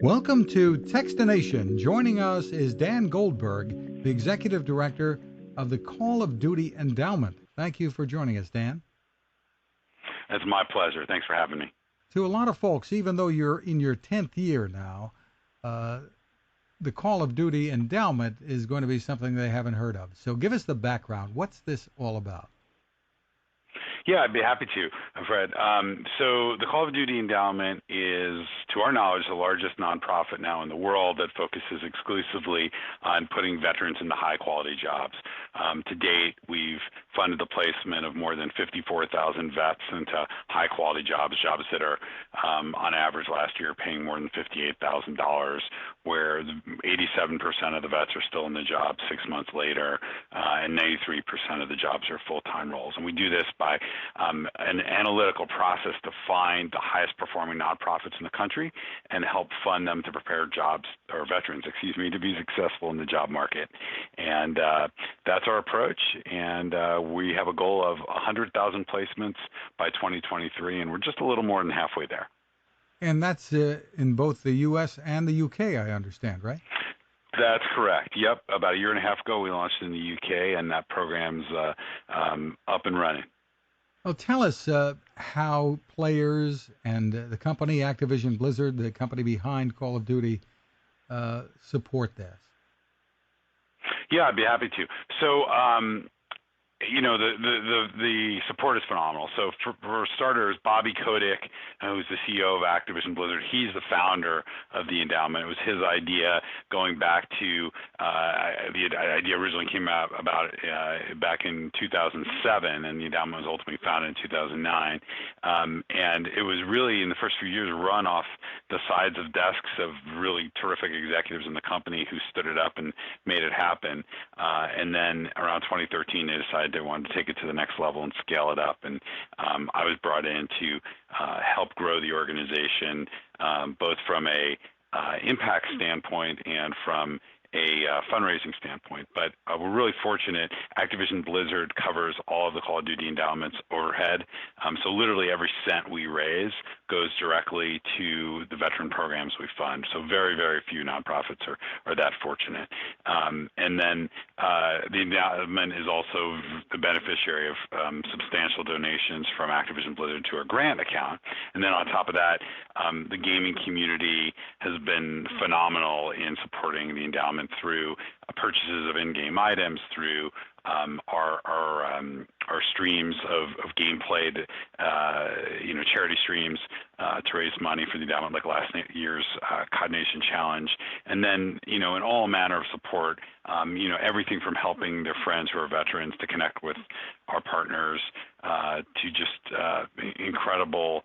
Welcome to Techstination. Joining us is Dan Goldberg, the Executive Director of the Call of Duty Endowment. Thank you for joining us, Dan. It's my pleasure. Thanks for having me. To a lot of folks, even though you're in your 10th year now, the Call of Duty Endowment is going to be something they haven't heard of. So give us the background. What's this all about? Yeah, I'd be happy to, Fred. So the Call of Duty Endowment is, to our knowledge, the largest nonprofit now in the world that focuses exclusively on putting veterans into high-quality jobs. To date, we've funded the placement of more than 54,000 vets into high-quality jobs that are, on average last year, paying more than $58,000, where 87% of the vets are still in the job 6 months later, and 93% of the jobs are full-time roles. And we do this by an analytical process to find the highest performing nonprofits in the country and help fund them to prepare veterans, to be successful in the job market. And that's our approach. And we have a goal of 100,000 placements by 2023, and we're just a little more than halfway there. And that's in both the U.S. and the U.K., I understand, right? That's correct. Yep. About a year and a half ago, we launched in the U.K., and that program's up and running. Well, tell us how players and the company, Activision Blizzard, the company behind Call of Duty, support this. Yeah, I'd be happy to. So, the support is phenomenal. So for starters, Bobby Kotick, who's the CEO of Activision Blizzard, he's the founder of the endowment. It was his idea going back to the idea originally came out about back in 2007, and the endowment was ultimately founded in 2009. And it was really in the first few years run off the sides of desks of really terrific executives in the company who stood it up and made it happen. And then around 2013, they decided they wanted to take it to the next level and scale it up. And I was brought in to help grow the organization, both from a impact standpoint and from a fundraising standpoint. But we're really fortunate. Activision Blizzard covers all of the Call of Duty Endowment's overhead. So literally every cent we raise goes directly to the veteran programs we fund. So very, very few nonprofits are that fortunate. And then the endowment is also the beneficiary of substantial donations from Activision Blizzard to our grant account. And then on top of that, the gaming community has been phenomenal in supporting the endowment through purchases of in-game items, through our streams of gameplay, charity streams to raise money for the endowment, like last year's COD Nation Challenge, and then in all manner of support. Everything from helping their friends who are veterans to connect with our partners to just incredible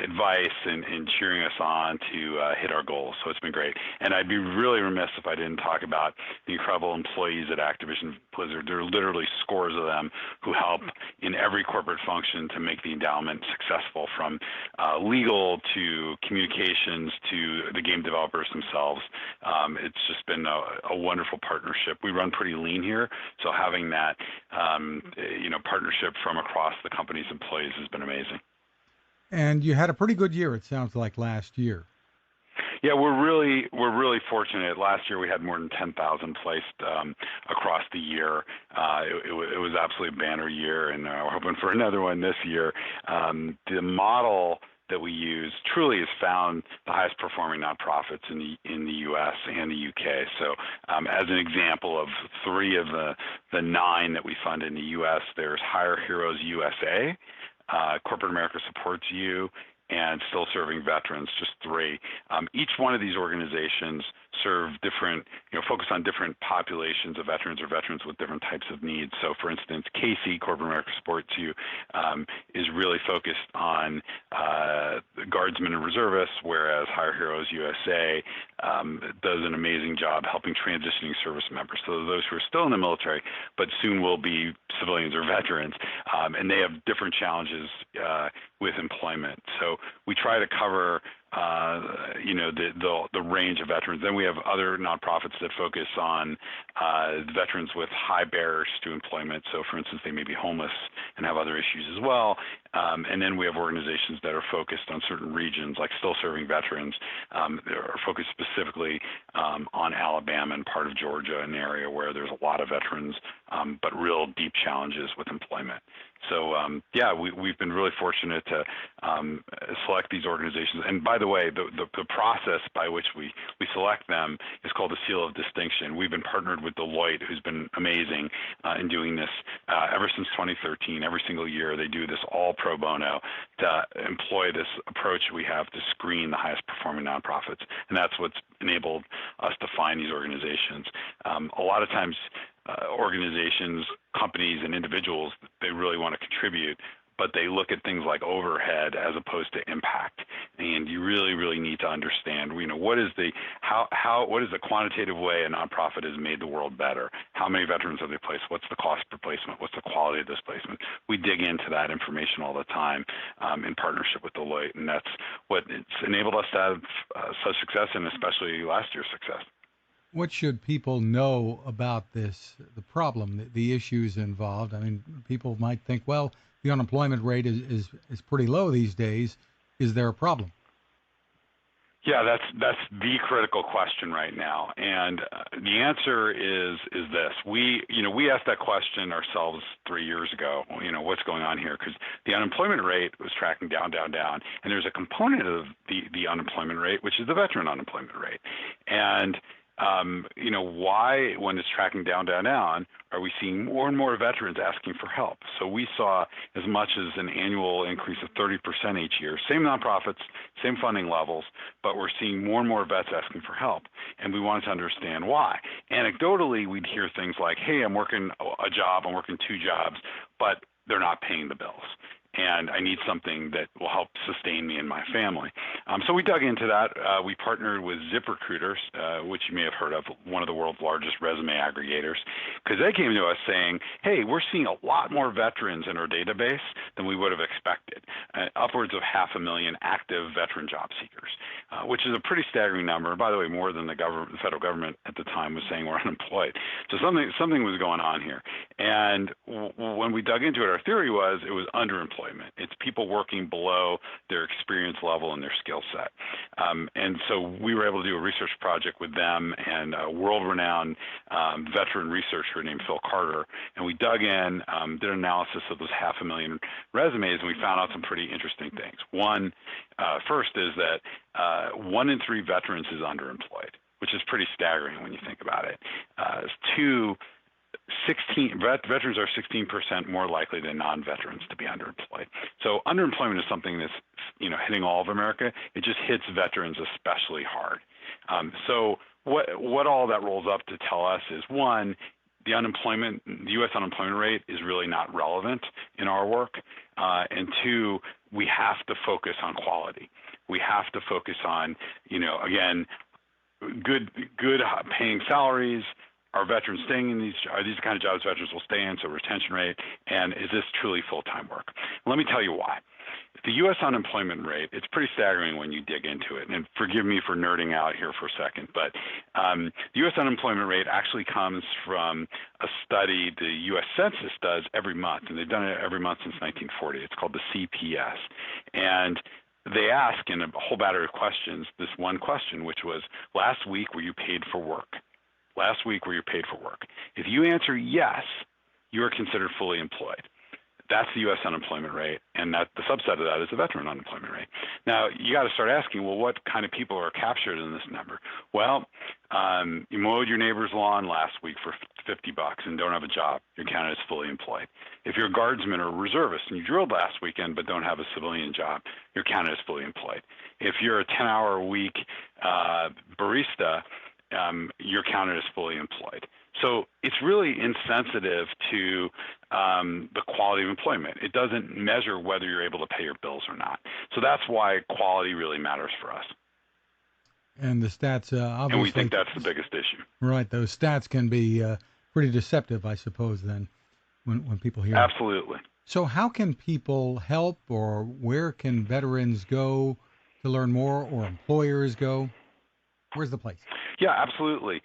advice and cheering us on to hit our goals. So it's been great. And I'd be really remiss if I didn't talk about the incredible employees at Activision Blizzard. There are literally scores of them who help in every corporate function to make the endowment successful, from legal to communications to the game developers themselves. It's just been a wonderful partnership. We run pretty lean here, so having that partnership from across the company's employees has been amazing. And you had a pretty good year, it sounds like, last year. Yeah, we're really fortunate. Last year we had more than 10,000 placed across the year. It was absolutely a banner year, and we're hoping for another one this year. The model that we use truly has found the highest performing nonprofits in the U.S. and the U.K. So as an example of 3 of the 9 that we fund in the U.S., there's Hire Heroes USA, Corporate America Supports You, and Still Serving Veterans, just 3. Each one of these organizations serve different, focus on different populations of veterans or veterans with different types of needs. So, for instance, Casey, Corporate America Supports You, is really focused on guardsmen and reservists, whereas Hire Heroes USA does an amazing job helping transitioning service members. So those who are still in the military, but soon will be civilians or veterans, and they have different challenges with employment. So we try to cover the range of veterans. Then we have other nonprofits that focus on veterans with high barriers to employment. So, for instance, they may be homeless and have other issues as well. And then we have organizations that are focused on certain regions, like still serving veterans. They are focused specifically on Alabama and part of Georgia, an area where there's a lot of veterans, but real deep challenges with employment. So yeah, we've been really fortunate to select these organizations. And by the way, the process by which we select them is called the Seal of Distinction. We've been partnered with Deloitte, who's been amazing in doing this ever since 2013. Every single year they do this all pro bono to employ this approach we have to screen the highest performing nonprofits. And that's what's enabled us to find these organizations. A lot of times organizations, companies, and individuals, they really want to contribute, but they look at things like overhead as opposed to impact. And you really need to understand, what is the quantitative way a nonprofit has made the world better? How many veterans have they placed? What's the cost per placement? What's the quality of this placement? We dig into that information all the time in partnership with Deloitte, and that's what it's enabled us to have such success, and especially last year's success. What should people know about this, the problem, the issues involved? I mean, people might think, well, the unemployment rate is pretty low these days. Is there a problem? Yeah, that's the critical question right now, and the answer is this. We asked that question ourselves 3 years ago. What's going on here? Because the unemployment rate was tracking down, and there's a component of the unemployment rate, which is the veteran unemployment rate, and why, when it's tracking down, are we seeing more and more veterans asking for help? So we saw as much as an annual increase of 30% each year. Same nonprofits, same funding levels, but we're seeing more and more vets asking for help. And we wanted to understand why. Anecdotally, we'd hear things like, hey, I'm working a job, I'm working 2 jobs, but they're not paying the bills, and I need something that will help sustain me and my family. So we dug into that. We partnered with ZipRecruiter, which you may have heard of, one of the world's largest resume aggregators, because they came to us saying, hey, we're seeing a lot more veterans in our database than we would have expected, upwards of 500,000 active veteran job seekers, which is a pretty staggering number. And by the way, more than the federal government at the time was saying we're unemployed. So something was going on here. And when we dug into it, our theory was it was underemployment. It's people working below their experience level and their skill set. And so we were able to do a research project with them and a world-renowned veteran researcher named Phil Carter. And we dug in, did an analysis of those 500,000 resumes, and we found out some pretty interesting things. First is that 1 in 3 veterans is underemployed, which is pretty staggering when you think about it. 2, veterans are 16% more likely than non-veterans to be underemployed. So underemployment is something that's hitting all of America. It just hits veterans especially hard. So what all that rolls up to tell us is, 1, the U.S. unemployment rate is really not relevant in our work, and 2, we have to focus on quality. We have to focus on, again, good paying salaries. Are veterans staying in are these the kind of jobs veterans will stay in, so retention rate, and is this truly full-time work? Let me tell you why. The U.S. unemployment rate, it's pretty staggering when you dig into it, and forgive me for nerding out here for a second, but the U.S. unemployment rate actually comes from a study the U.S. Census does every month, and they've done it every month since 1940. It's called the CPS, and they ask in a whole battery of questions this one question, which was, last week were you paid for work? Last week were you paid for work? If you answer yes, you are considered fully employed. That's the U.S. unemployment rate, and the subset of that is the veteran unemployment rate. Now, you got to start asking, well, what kind of people are captured in this number? Well, you mowed your neighbor's lawn last week for $50 and don't have a job, you're counted as fully employed. If you're a guardsman or a reservist and you drilled last weekend but don't have a civilian job, you're counted as fully employed. If you're a 10-hour-a-week barista, you're counted as fully employed. So it's really insensitive to the quality of employment. It doesn't measure whether you're able to pay your bills or not. So that's why quality really matters for us. And the stats, obviously. And we think that's the biggest issue. Right. Those stats can be pretty deceptive, I suppose, then, when people hear Absolutely. It. So how can people help, or where can veterans go to learn more, or employers go? Where's the place? Yeah, absolutely.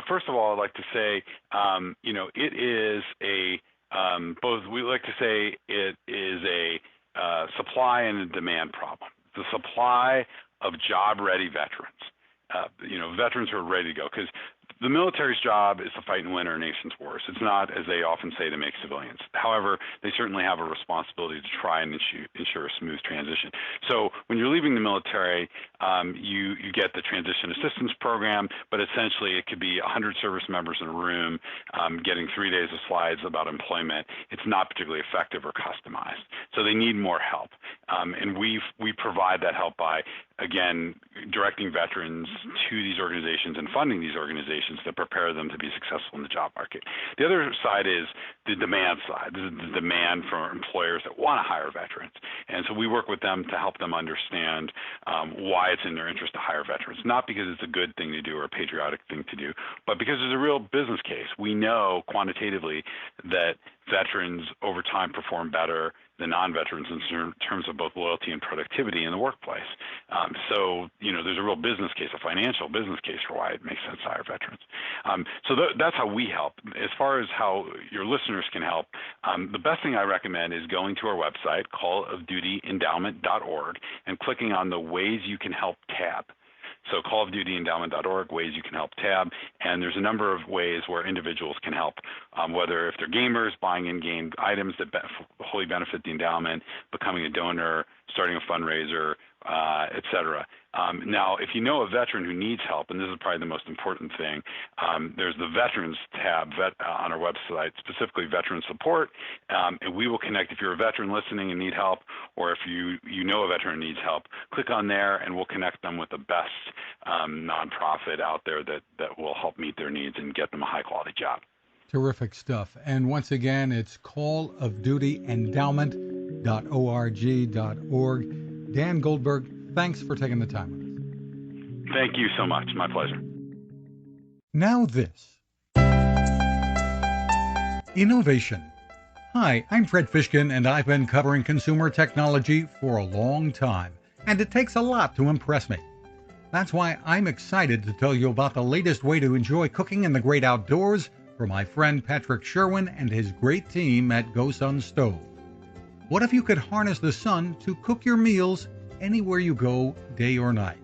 First of all, I'd like to say, it is we like to say it is a supply and a demand problem. The supply of job-ready veterans, veterans who are ready to go, because the military's job is to fight and win our nation's wars. It's not, as they often say, to make civilians. However, they certainly have a responsibility to try and ensure a smooth transition. So when you're leaving the military, you get the transition assistance program, but essentially it could be 100 service members in a room getting 3 days of slides about employment. It's not particularly effective or customized. So they need more help. And we provide that help by, again, directing veterans to these organizations and funding these organizations to prepare them to be successful in the job market. The other side is the demand side. This is the demand from employers that want to hire veterans. And so we work with them to help them understand why it's in their interest to hire veterans, not because it's a good thing to do or a patriotic thing to do, but because there's a real business case. We know quantitatively that veterans over time perform better than non-veterans in terms of both loyalty and productivity in the workplace. So there's a real business case, a financial business case for why it makes sense to hire veterans. So that's how we help. As far as how your listeners can help, the best thing I recommend is going to our website, callofdutyendowment.org, and clicking on the Ways You Can Help tab. So callofdutyendowment.org, ways you can help tab, and there's a number of ways where individuals can help, whether if they're gamers, buying in-game items that wholly benefit the endowment, becoming a donor, starting a fundraiser, et cetera. Now, if you know a veteran who needs help, and this is probably the most important thing, there's the Veterans tab on our website, specifically Veteran Support, and we will connect if you're a veteran listening and need help, or if you know a veteran who needs help, click on there and we'll connect them with the best nonprofit out there that will help meet their needs and get them a high-quality job. Terrific stuff. And once again, it's callofdutyendowment.org. Dan Goldberg, thanks for taking the time with us. Thank you so much. My pleasure. Now this. Innovation. Hi, I'm Fred Fishkin, and I've been covering consumer technology for a long time, and it takes a lot to impress me. That's why I'm excited to tell you about the latest way to enjoy cooking in the great outdoors from my friend Patrick Sherwin and his great team at GoSun Stove. What if you could harness the sun to cook your meals anywhere you go, day or night?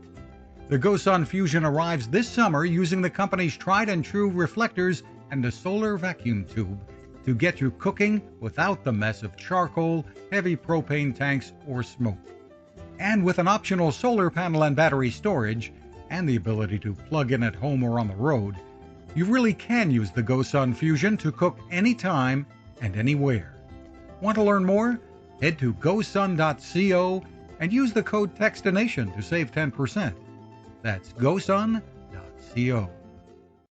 The GoSun Fusion arrives this summer using the company's tried and true reflectors and a solar vacuum tube to get you cooking without the mess of charcoal, heavy propane tanks, or smoke. And with an optional solar panel and battery storage, and the ability to plug in at home or on the road, you really can use the GoSun Fusion to cook anytime and anywhere. Want to learn more? Head to gosun.co and use the code Techstination to save 10%. That's gosun.co.